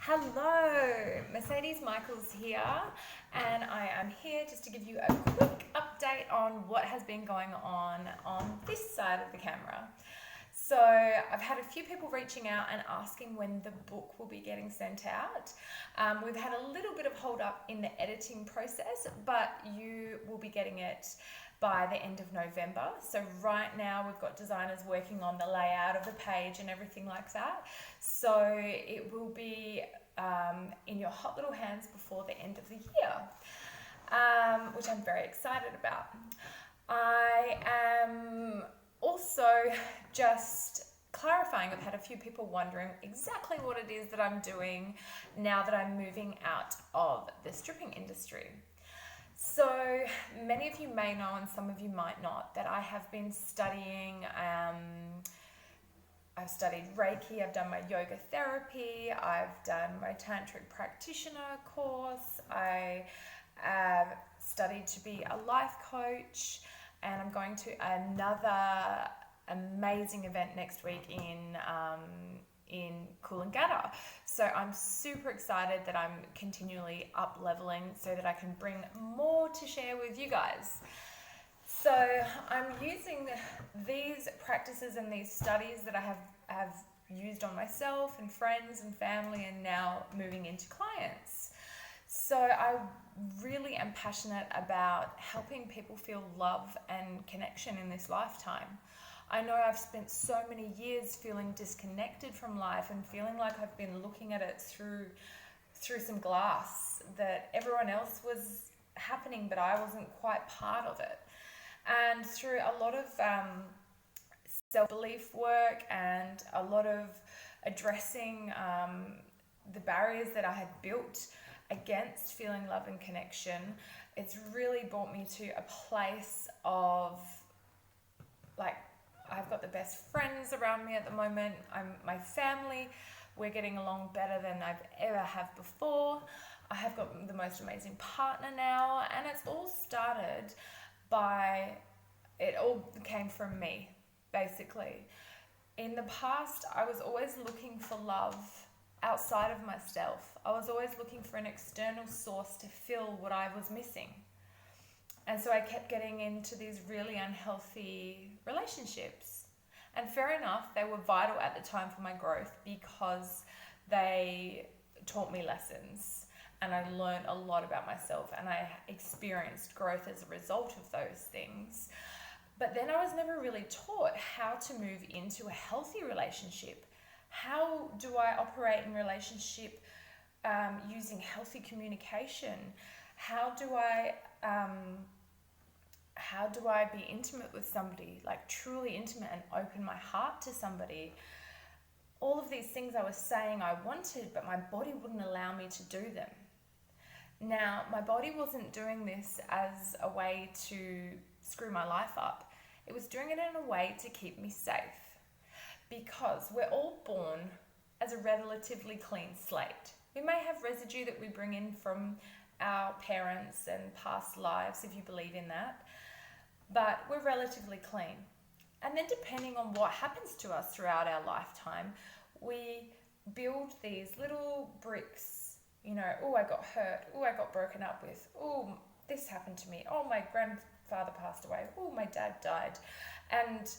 Hello, Mercedes Michaels here, and I am here just to give you a quick update on what has been going on this side of the camera. So I've had a few people reaching out and asking when the book will be getting sent out. We've had a little bit of hold up in the editing process, but you will be getting it by the end of November. So right now we've got designers working on the layout of the page and everything like that. So it will be in your hot little hands before the end of the year, which I'm very excited about. I am also just clarifying, I've had a few people wondering exactly what it is that I'm doing now that I'm moving out of the stripping industry. So many of you may know, and some of you might not, that I have been studying. I've studied Reiki, I've done my yoga therapy, I've done my tantric practitioner course, I have studied to be a life coach, and I'm going to another amazing event next week in Coolangatta. So I'm super excited that I'm continually up leveling so that I can bring more to share with you guys. So I'm using these practices and these studies that I have used on myself and friends and family, and now moving into clients. So I really am passionate about helping people feel love and connection in this lifetime. I know I've spent so many years feeling disconnected from life and feeling like I've been looking at it through some glass, that everyone else was happening but I wasn't quite part of it. And through a lot of self-belief work and a lot of addressing the barriers that I had built against feeling love and connection, it's really brought me to a place of, like, I've got the best friends around me at the moment. My family, we're getting along better than I've ever have before. I have got the most amazing partner now, and it's all started by, it all came from me, basically. In the past, I was always looking for love outside of myself. I was always looking for an external source to fill what I was missing. And so I kept getting into these really unhealthy relationships. And fair enough, they were vital at the time for my growth because they taught me lessons and I learned a lot about myself and I experienced growth as a result of those things. But then I was never really taught how to move into a healthy relationship. How do I operate in relationship using healthy communication? How do I be intimate with somebody, like truly intimate, and open my heart to somebody? All of these things I was saying I wanted, but my body wouldn't allow me to do them. Now, my body wasn't doing this as a way to screw my life up. It was doing it in a way to keep me safe. Because we're all born as a relatively clean slate. We may have residue that we bring in from our parents and past lives, if you believe in that, but we're relatively clean. And then depending on what happens to us throughout our lifetime, we build these little bricks. Oh, I got hurt. Oh, I got broken up with. Oh, this happened to me. Oh, my grandfather passed away. Oh, my dad died. And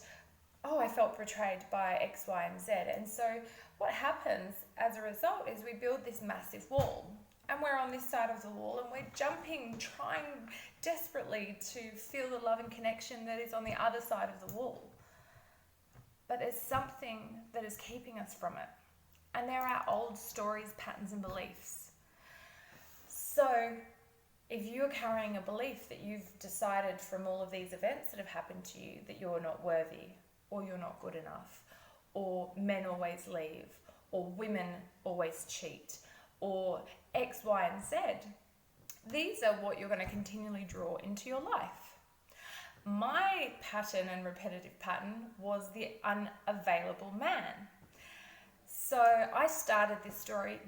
oh, I felt betrayed by X, Y, and Z. And so what happens as a result is we build this massive wall. And we're on this side of the wall and we're jumping, trying desperately to feel the love and connection that is on the other side of the wall. But there's something that is keeping us from it. And there are old stories, patterns, and beliefs. So if you're carrying a belief that you've decided from all of these events that have happened to you that you're not worthy, or you're not good enough, or men always leave, or women always cheat, or X, Y, and Z, these are what you're going to continually draw into your life. My pattern and repetitive pattern was the unavailable man. So I started this story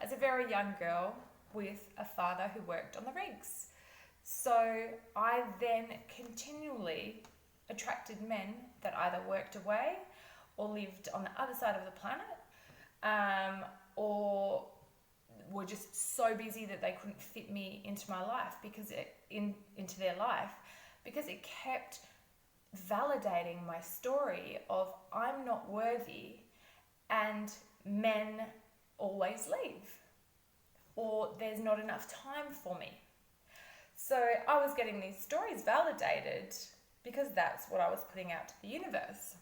as a very young girl with a father who worked on the rigs. So I then continually attracted men that either worked away or lived on the other side of the planet, or so busy that they couldn't fit me into my life into their life, because it kept validating my story of I'm not worthy and men always leave, or there's not enough time for me. So I was getting these stories validated because that's what I was putting out to the universe.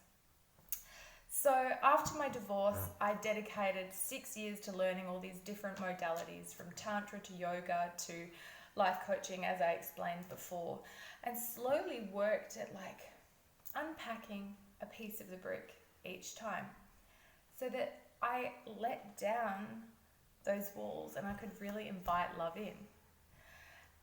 So after my divorce, I dedicated 6 years to learning all these different modalities, from Tantra to yoga to life coaching, as I explained before, and slowly worked at unpacking a piece of the brick each time, so that I let down those walls and I could really invite love in.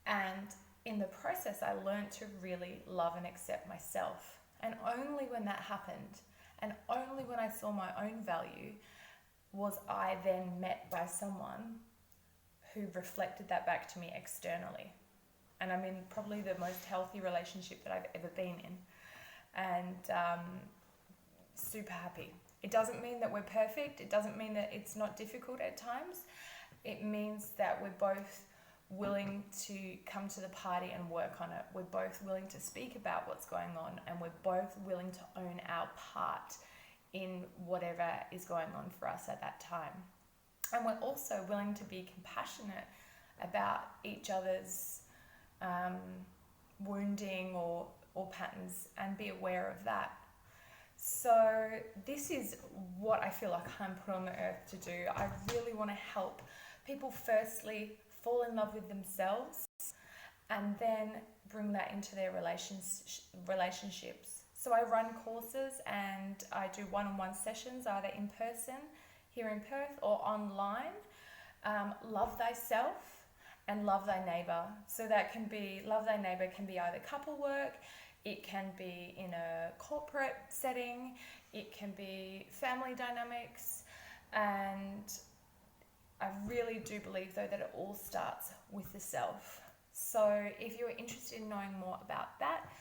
And in the process, I learned to really love and accept myself. And only when that happened, and only when I saw my own value, was I then met by someone who reflected that back to me externally. And I'm in probably the most healthy relationship that I've ever been in. And super happy. It doesn't mean that we're perfect. It doesn't mean that it's not difficult at times. It means that we're both willing to come to the party and work on it. We're both willing to speak about what's going on, and we're both willing to own our part in whatever is going on for us at that time. And we're also willing to be compassionate about each other's wounding or patterns, and be aware of that. So this is what I feel like I'm put on the earth to do. I really want to help people firstly fall in love with themselves, and then bring that into their relationships. So I run courses and I do one-on-one sessions, either in person here in Perth or online. Love thyself and love thy neighbour. So that can be, love thy neighbour can be either couple work, it can be in a corporate setting, it can be family dynamics, and I really do believe though that it all starts with the self. So if you're interested in knowing more about that,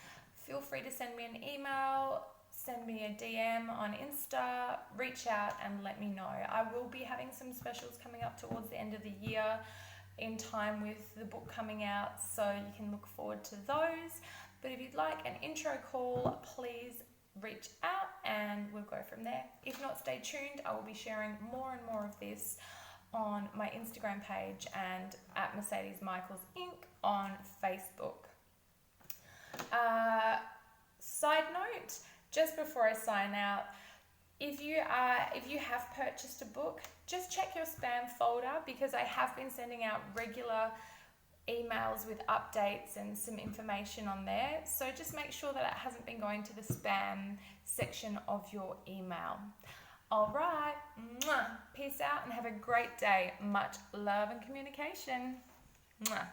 feel free to send me an email, send me a DM on Insta, reach out and let me know. I will be having some specials coming up towards the end of the year, in time with the book coming out, so you can look forward to those. But if you'd like an intro call, please reach out and we'll go from there. If not, stay tuned. I will be sharing more and more of this on my Instagram page and at Mercedes Michaels Inc. on Facebook. Side note, just before I sign out, if you have purchased a book, just check your spam folder, because I have been sending out regular emails with updates and some information on there. So just make sure that it hasn't been going to the spam section of your email. All right, peace out and have a great day. Much love and communication. Mwah.